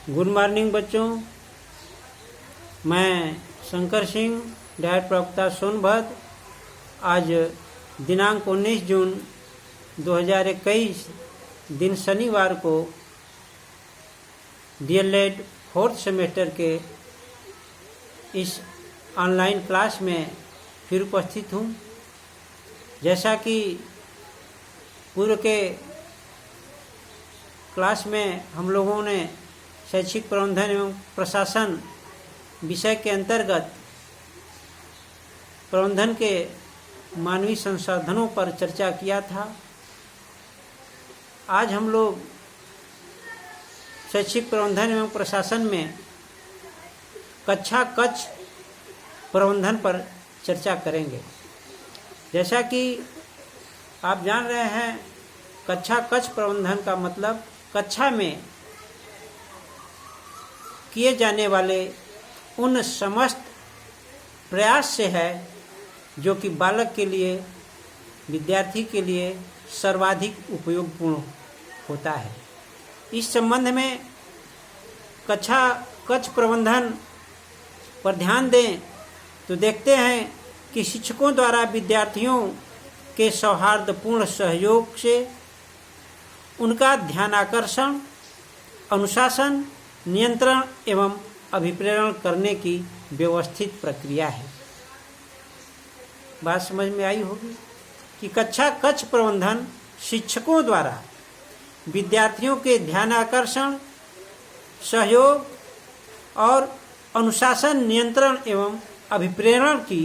Good morning बच्चों। मैं Shankar Singh, diet प्रवक्ता सोनभद्र। आज दिनांक 19 जून 2021 दिन शनिवार को डीएलएड 4th सेमेस्टर के इस ऑनलाइन क्लास में फिर उपस्थित हूँ। जैसा कि पूर्व के क्लास में हम लोगों ने शैक्षिक प्रबंधन एवं प्रशासन विषय के अंतर्गत प्रबंधन के मानवीय संसाधनों पर चर्चा किया था। आज हम लोग शैक्षिक प्रबंधन एवं प्रशासन में कक्षा कक्ष प्रबंधन पर चर्चा करेंगे। जैसा कि आप जान रहे हैं, कक्षा कक्ष प्रबंधन का मतलब कक्षा में किए जाने वाले उन समस्त प्रयास से है जो कि बालक के लिए, विद्यार्थी के लिए सर्वाधिक उपयोगपूर्ण होता है। इस संबंध में कक्षा कक्ष प्रबंधन पर ध्यान दें तो देखते हैं कि शिक्षकों द्वारा विद्यार्थियों के सौहार्दपूर्ण सहयोग से उनका ध्यानाकर्षण, अनुशासन, नियंत्रण एवं अभिप्रेरण करने की व्यवस्थित प्रक्रिया है। बात समझ में आई होगी कि कक्षा कक्ष प्रबंधन शिक्षकों द्वारा विद्यार्थियों के ध्यानाकर्षण, सहयोग और अनुशासन, नियंत्रण एवं अभिप्रेरण की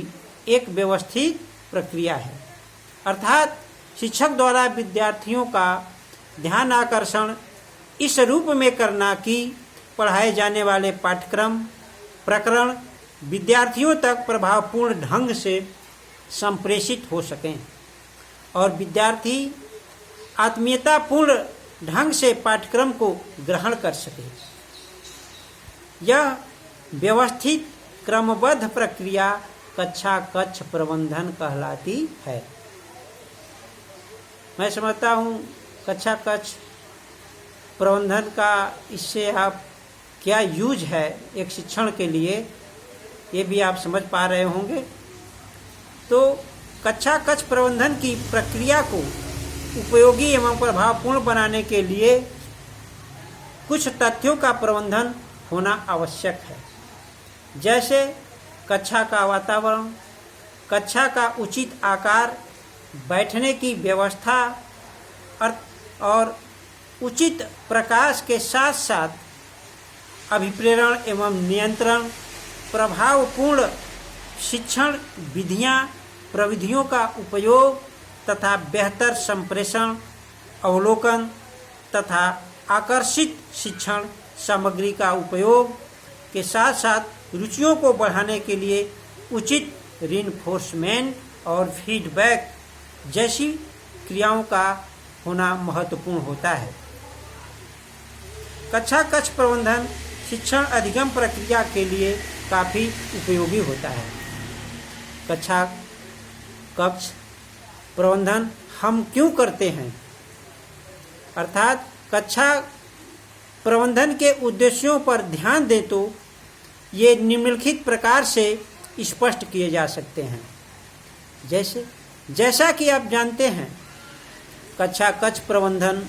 एक व्यवस्थित प्रक्रिया है। अर्थात शिक्षक द्वारा विद्यार्थियों का ध्यान आकर्षण इस रूप में करना कि पढ़ाए जाने वाले पाठ्यक्रम, प्रकरण विद्यार्थियों तक प्रभावपूर्ण ढंग से संप्रेषित हो सकें और विद्यार्थी आत्मीयतापूर्ण ढंग से पाठ्यक्रम को ग्रहण कर सके। यह व्यवस्थित क्रमबद्ध प्रक्रिया कक्षा कक्ष प्रबंधन कहलाती है। मैं समझता हूँ कक्षा कक्ष प्रबंधन का इससे आप क्या यूज है एक शिक्षण के लिए, ये भी आप समझ पा रहे होंगे। तो कक्षा कक्ष प्रबंधन की प्रक्रिया को उपयोगी एवं प्रभावपूर्ण बनाने के लिए कुछ तथ्यों का प्रबंधन होना आवश्यक है। जैसे कक्षा का वातावरण, कक्षा का उचित आकार, बैठने की व्यवस्था और उचित प्रकाश के साथ साथ अभिप्रेरण एवं नियंत्रण, प्रभावपूर्ण शिक्षण विधियां, प्रविधियों का उपयोग तथा बेहतर संप्रेषण, अवलोकन तथा आकर्षित शिक्षण सामग्री का उपयोग के साथ साथ रुचियों को बढ़ाने के लिए उचित रीइंफोर्समेंट और फीडबैक जैसी क्रियाओं का होना महत्वपूर्ण होता है। कक्षा कक्ष प्रबंधन शिक्षण अधिगम प्रक्रिया के लिए काफ़ी उपयोगी होता है। कक्षा कक्ष प्रबंधन हम क्यों करते हैं, अर्थात कक्षा प्रबंधन के उद्देश्यों पर ध्यान दें तो ये निम्नलिखित प्रकार से स्पष्ट किए जा सकते हैं। जैसा कि आप जानते हैं, कक्षा कक्ष प्रबंधन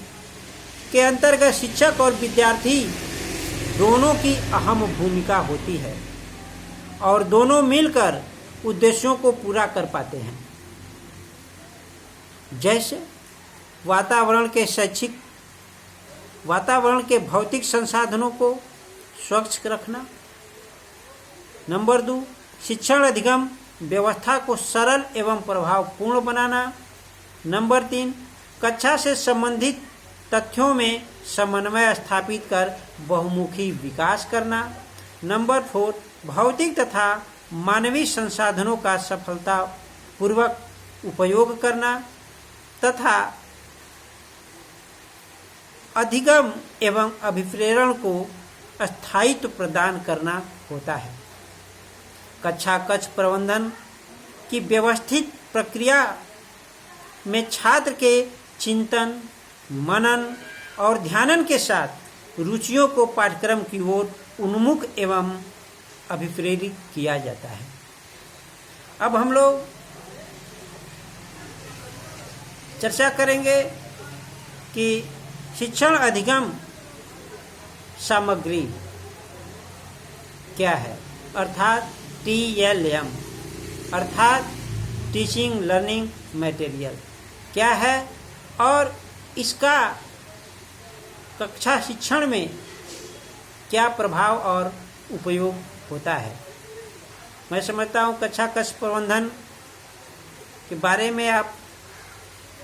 के अंतर्गत शिक्षक और विद्यार्थी दोनों की अहम भूमिका होती है और दोनों मिलकर उद्देश्यों को पूरा कर पाते हैं। जैसे वातावरण के भौतिक संसाधनों को स्वच्छ रखना। नंबर 2, शिक्षण अधिगम व्यवस्था को सरल एवं प्रभावपूर्ण बनाना। नंबर 3, कक्षा से संबंधित तथ्यों में समन्वय स्थापित कर बहुमुखी विकास करना। नंबर 4, भौतिक तथा मानवीय संसाधनों का सफलतापूर्वक उपयोग करना तथा अधिगम एवं अभिप्रेरण को स्थायित्व प्रदान करना होता है। कक्षा कक्ष प्रबंधन की व्यवस्थित प्रक्रिया में छात्र के चिंतन, मनन और ध्यान के साथ रुचियों को पाठ्यक्रम की ओर उन्मुख एवं अभिप्रेरित किया जाता है। अब हम लोग चर्चा करेंगे कि शिक्षण अधिगम सामग्री क्या है, अर्थात TLM अर्थात टीचिंग लर्निंग मटेरियल क्या है और इसका कक्षा शिक्षण में क्या प्रभाव और उपयोग होता है। मैं समझता हूँ कक्षा कक्ष प्रबंधन के बारे में आप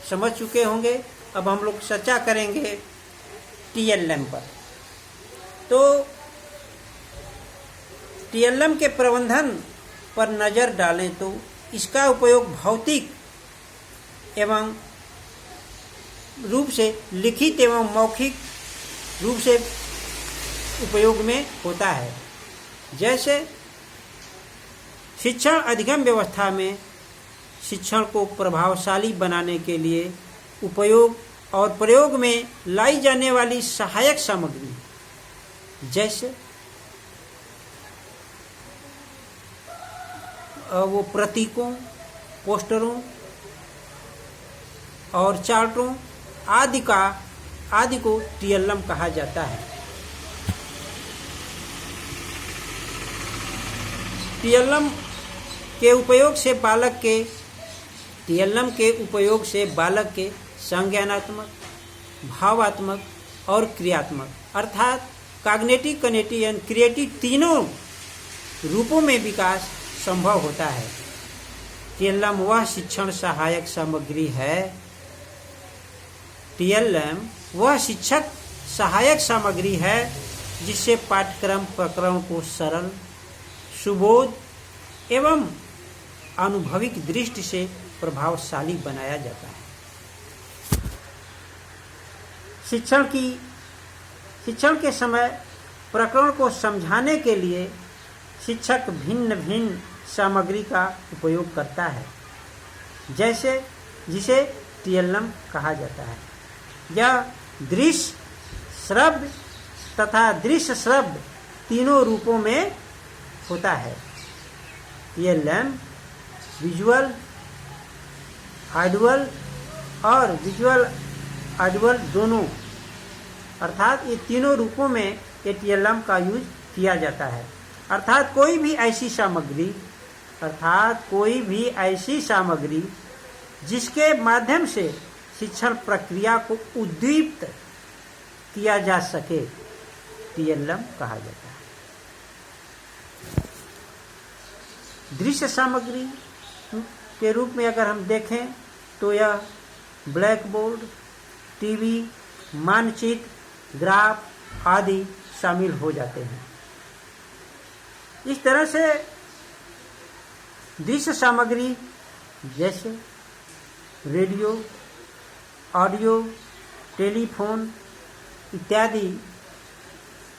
समझ चुके होंगे। अब हम लोग चर्चा करेंगे TLM पर। तो TLM के प्रबंधन पर नज़र डालें तो इसका उपयोग भौतिक एवं रूप से लिखित एवं मौखिक रूप से उपयोग में होता है। जैसे शिक्षण अधिगम व्यवस्था में शिक्षण को प्रभावशाली बनाने के लिए उपयोग और प्रयोग में लाई जाने वाली सहायक सामग्री, जैसे वो प्रतीकों, पोस्टरों और चार्टों आदि को TLM कहा जाता है। TLM के उपयोग से बालक के संज्ञानात्मक, भावात्मक और क्रियात्मक अर्थात कॉग्निटिव, कनेटिव एंड क्रिएटिव तीनों रूपों में विकास संभव होता है। TLM वह शिक्षण सहायक सामग्री है। TLM वह शिक्षक सहायक सामग्री है जिससे पाठ्यक्रम प्रकरण को सरल, सुबोध एवं अनुभविक दृष्टि से प्रभावशाली बनाया जाता है। शिक्षण के समय प्रकरण को समझाने के लिए शिक्षक भिन्न भिन्न सामग्री का उपयोग करता है, जिसे TLM कहा जाता है। यह दृश्य, श्रव्य तथा दृश्य श्रव्य तीनों रूपों में होता है। TLM विजुअल, ऑडियल और विजुअल ऑडियल दोनों अर्थात ये तीनों रूपों में ये TLM का यूज किया जाता है। अर्थात कोई भी ऐसी सामग्री जिसके माध्यम से शिक्षण प्रक्रिया को उद्दीप्त किया जा सके TLM कहा जाता है। दृश्य सामग्री के रूप में अगर हम देखें तो यह ब्लैक बोर्ड, टीवी, मानचित्र, ग्राफ आदि शामिल हो जाते हैं। इस तरह से दृश्य सामग्री जैसे रेडियो, ऑडियो, टेलीफोन इत्यादि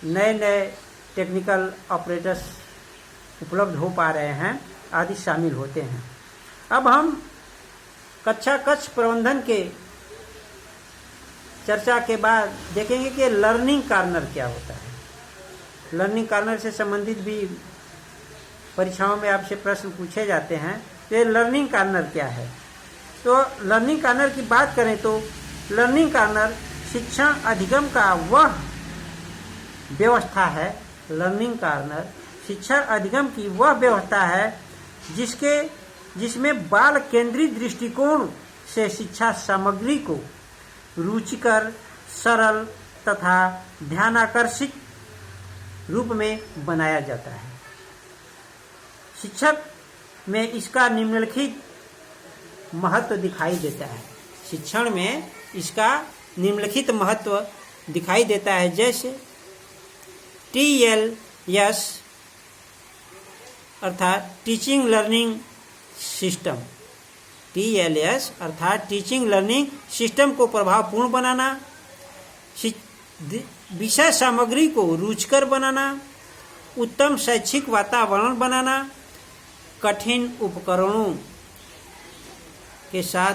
नए टेक्निकल ऑपरेटर्स उपलब्ध हो पा रहे हैं आदि शामिल होते हैं। अब हम कक्षा कक्ष प्रबंधन के चर्चा के बाद देखेंगे कि लर्निंग कॉर्नर क्या होता है। लर्निंग कॉर्नर से संबंधित भी परीक्षाओं में आपसे प्रश्न पूछे जाते हैं। तो ये लर्निंग कॉर्नर क्या है? तो लर्निंग कॉर्नर की बात करें तो लर्निंग कॉर्नर शिक्षण अधिगम का वह व्यवस्था है। लर्निंग कॉर्नर शिक्षण अधिगम की वह व्यवस्था है जिसमें बाल केंद्रित दृष्टिकोण से शिक्षा सामग्री को रुचिकर, सरल तथा ध्यानाकर्षित रूप में बनाया जाता है। शिक्षक में इसका निम्नलिखित महत्व दिखाई देता है। शिक्षण में इसका निम्नलिखित महत्व दिखाई देता है, जैसे TLS अर्थात टीचिंग लर्निंग सिस्टम। TLS अर्थात टीचिंग लर्निंग सिस्टम को प्रभावपूर्ण बनाना, विषय सामग्री को रुचिकर बनाना, उत्तम शैक्षिक वातावरण बनाना, कठिन उपकरणों के साथ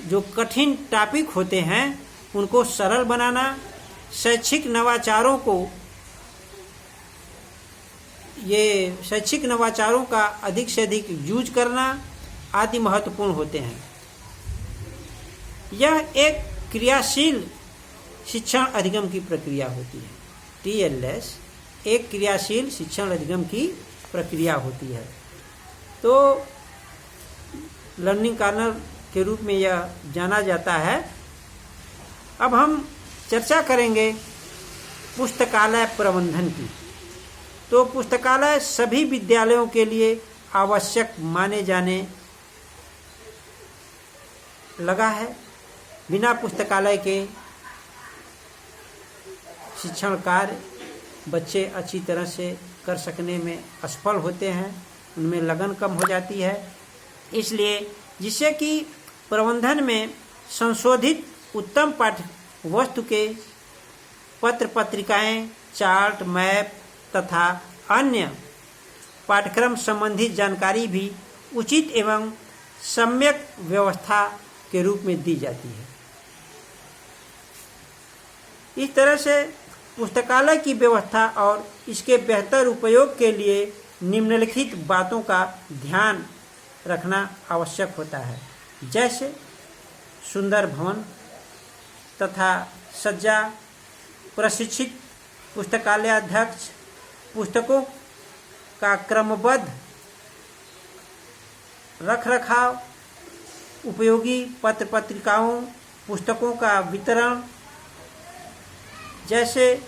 जो कठिन टॉपिक होते हैं उनको सरल बनाना, शैक्षिक नवाचारों का अधिक से अधिक यूज करना आदि महत्वपूर्ण होते हैं। यह एक क्रियाशील शिक्षण अधिगम की प्रक्रिया होती है। TLS एक क्रियाशील शिक्षण अधिगम की प्रक्रिया होती है। तो लर्निंग कॉर्नर के रूप में यह जाना जाता है। अब हम चर्चा करेंगे पुस्तकालय प्रबंधन की। तो पुस्तकालय सभी विद्यालयों के लिए आवश्यक माने जाने लगा है। बिना पुस्तकालय के शिक्षण कार्य बच्चे अच्छी तरह से कर सकने में असफल होते हैं, उनमें लगन कम हो जाती है। इसलिए जिससे कि प्रबंधन में संशोधित उत्तम पाठ्य वस्तु के पत्र पत्रिकाएं, चार्ट, मैप तथा अन्य पाठ्यक्रम संबंधी जानकारी भी उचित एवं सम्यक व्यवस्था के रूप में दी जाती है। इस तरह से पुस्तकालय की व्यवस्था और इसके बेहतर उपयोग के लिए निम्नलिखित बातों का ध्यान रखना आवश्यक होता है, जैसे सुंदर भवन तथा सज्जा, प्रशिक्षित पुस्तकालयाध्यक्ष, पुस्तकों का क्रमबद्ध रखरखाव, उपयोगी पत्र पत्रिकाओं, पुस्तकों का वितरण जैसे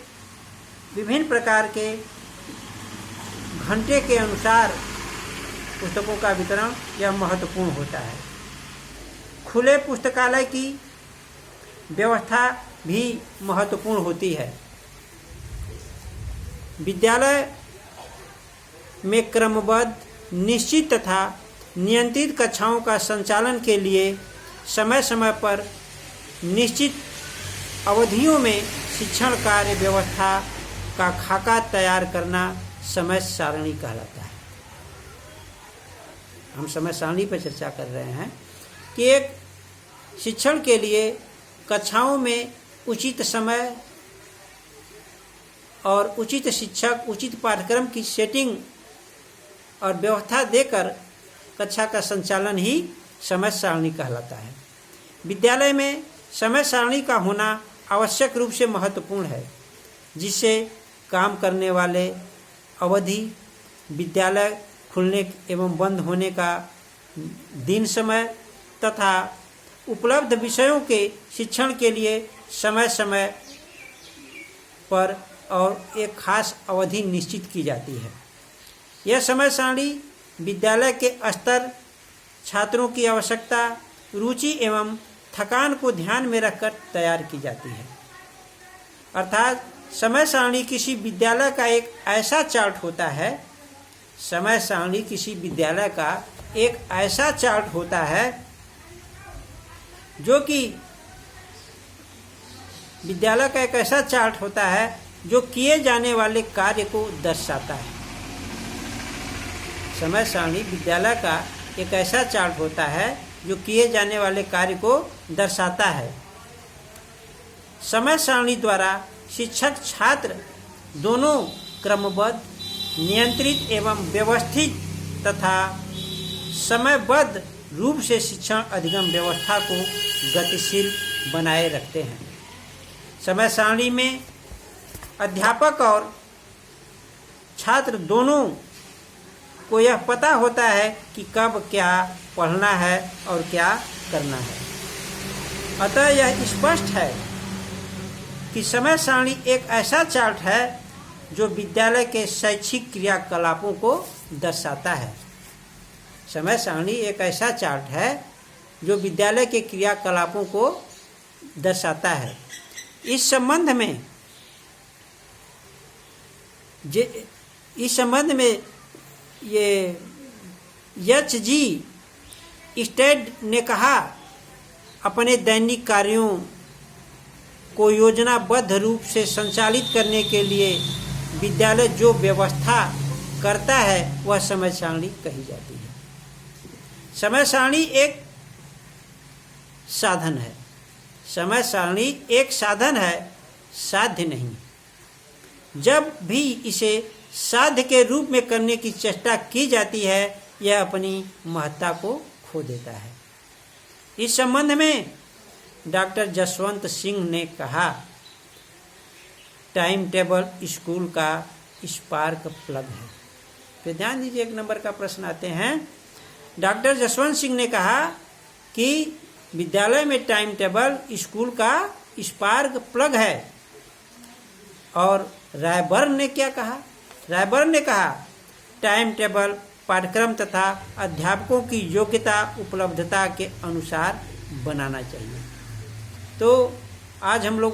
विभिन्न प्रकार के घंटे के अनुसार पुस्तकों का वितरण यह महत्वपूर्ण होता है। खुले पुस्तकालय की व्यवस्था भी महत्वपूर्ण होती है। विद्यालय में क्रमबद्ध, निश्चित तथा नियंत्रित कक्षाओं का संचालन के लिए समय समय पर निश्चित अवधियों में शिक्षण कार्य व्यवस्था का खाका तैयार करना समय सारणी कहलाता है। हम समय सारणी पर चर्चा कर रहे हैं कि एक शिक्षण के लिए कक्षाओं में उचित समय और उचित शिक्षक, उचित पाठ्यक्रम की सेटिंग और व्यवस्था देकर कक्षा का संचालन ही समय सारणी कहलाता है। विद्यालय में समय सारणी का होना आवश्यक रूप से महत्वपूर्ण है, जिससे काम करने वाले अवधि, विद्यालय खुलने एवं बंद होने का दिन समय तथा उपलब्ध विषयों के शिक्षण के लिए समय समय पर और एक खास अवधि निश्चित की जाती है। यह समय सारणी विद्यालय के स्तर, छात्रों की आवश्यकता, रुचि एवं थकान को ध्यान में रखकर तैयार की जाती है। अर्थात समय सारणी किसी विद्यालय का एक ऐसा चार्ट होता है, समय सारणी किसी विद्यालय का एक ऐसा चार्ट होता है जो कि विद्यालय का एक ऐसा चार्ट होता है जो किए जाने वाले कार्य को दर्शाता है। समय सारणी विद्यालय का एक ऐसा चार्ट होता है जो किए जाने वाले कार्य को दर्शाता है। समय सारणी द्वारा शिक्षक छात्र दोनों क्रमबद्ध, नियंत्रित एवं व्यवस्थित तथा समयबद्ध रूप से शिक्षण अधिगम व्यवस्था को गतिशील बनाए रखते हैं। समय सारणी में अध्यापक और छात्र दोनों को यह पता होता है कि कब क्या पढ़ना है और क्या करना है। अतः यह स्पष्ट है कि समय सारणी एक ऐसा चार्ट है जो विद्यालय के शैक्षिक क्रियाकलापों को दर्शाता है। समय सारणी एक ऐसा चार्ट है जो विद्यालय के क्रियाकलापों को दर्शाता है। इस संबंध में ये H.G. स्टेड ने कहा, अपने दैनिक कार्यों को योजनाबद्ध रूप से संचालित करने के लिए विद्यालय जो व्यवस्था करता है वह समय सारणी कही जाती है। समय सारणी एक साधन है। समय सारणी एक साधन है साध्य नहीं। जब भी इसे साध्य के रूप में करने की चेष्टा की जाती है, यह अपनी महत्ता को खो देता है। इस संबंध में डॉक्टर जसवंत सिंह ने कहा, टाइम टेबल स्कूल का स्पार्क प्लग है। तो ध्यान दीजिए, 1 नंबर का प्रश्न आते हैं। डॉक्टर जसवंत सिंह ने कहा कि विद्यालय में टाइम टेबल स्कूल का स्पार्क प्लग है। और रायबर्न ने क्या कहा? रायबर्न ने कहा, टाइम टेबल पाठ्यक्रम तथा अध्यापकों की योग्यता उपलब्धता के अनुसार बनाना चाहिए। तो आज हम लोग